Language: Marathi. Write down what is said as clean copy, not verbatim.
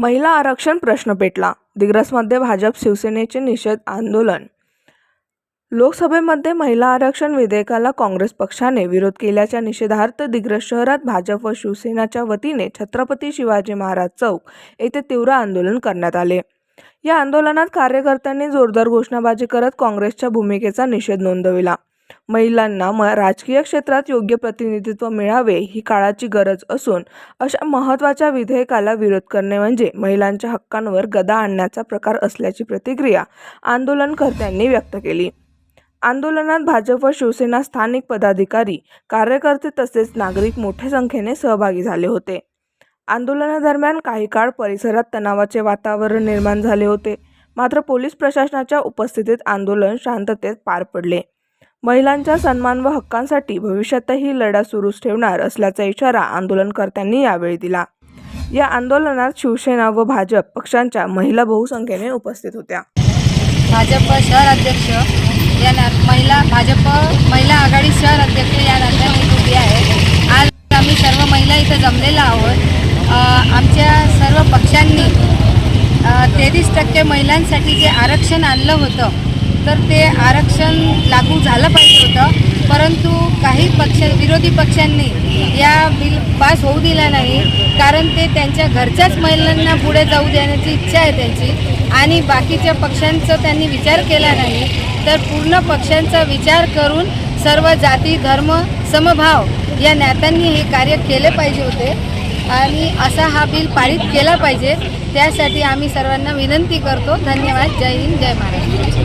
महिला आरक्षण प्रश्न पेटला. दिग्रसमध्ये भाजप शिवसेनेचे निषेध आंदोलन. लोकसभेमध्ये महिला आरक्षण विधेयकाला काँग्रेस पक्षाने विरोध केल्याच्या निषेधार्थ दिग्रस शहरात भाजप व शिवसेनेच्या वतीने छत्रपती शिवाजी महाराज चौक येथे तीव्र आंदोलन करण्यात आले. या आंदोलनात कार्यकर्त्यांनी जोरदार घोषणाबाजी करत काँग्रेसच्या भूमिकेचा निषेध नोंदविला. महिलांना राजकीय क्षेत्रात योग्य प्रतिनिधित्व मिळावे ही काळाची गरज असून अशा महत्त्वाच्या विधेयकाला विरोध करणे म्हणजे महिलांच्या हक्कांवर गदा आणण्याचा प्रकार असल्याची प्रतिक्रिया आंदोलनकर्त्यांनी व्यक्त केली. आंदोलनात भाजप व शिवसेना स्थानिक पदाधिकारी, कार्यकर्ते तसेच नागरिक मोठ्या संख्येने सहभागी झाले होते. आंदोलनादरम्यान काही काळ परिसरात तणावाचे वातावरण निर्माण झाले होते. मात्र पोलीस प्रशासनाच्या उपस्थितीत आंदोलन शांततेत पार पडले. महिलांच्या सन्मान व हक्कांसाठी भविष्यातही लढा सुरूच ठेवणार असल्याचा इशारा आंदोलनकर्त्यांनी यावेळी दिला. या आंदोलनात शिवसेना व भाजप पक्षांच्या महिला बहुसंख्येने उपस्थित होत्या. भाजप शहर अध्यक्ष या भाजप महिला आघाडी शहर अध्यक्ष या नात्याने उभी आहे. आज आम्ही सर्व महिला इथं जमलेलो आहोत. आमच्या सर्व पक्षांनी 33% महिलांसाठी जे आरक्षण आणलं होतं तर ते आरक्षण लागू झालं पाहिजे होतं, परंतु काही विरोधी पक्षांनी या बिल पास होऊ दिला नाही. कारण ते त्यांच्या घरच्याच महिलांना पुढे जाऊ देण्याची इच्छा आहे त्यांची आणि बाकीच्या पक्षांचा त्यांनी विचार केला नाही. तर पूर्ण पक्षांचा विचार करून सर्व जाती धर्म समभाव या नेत्यांनी हे कार्य केले पाहिजे होते आणि असा हा बिल पारित केला पाहिजे. त्यासाठी आम्ही सर्वांना विनंती करतो. धन्यवाद. जय हिंद, जय महाराष्ट्र.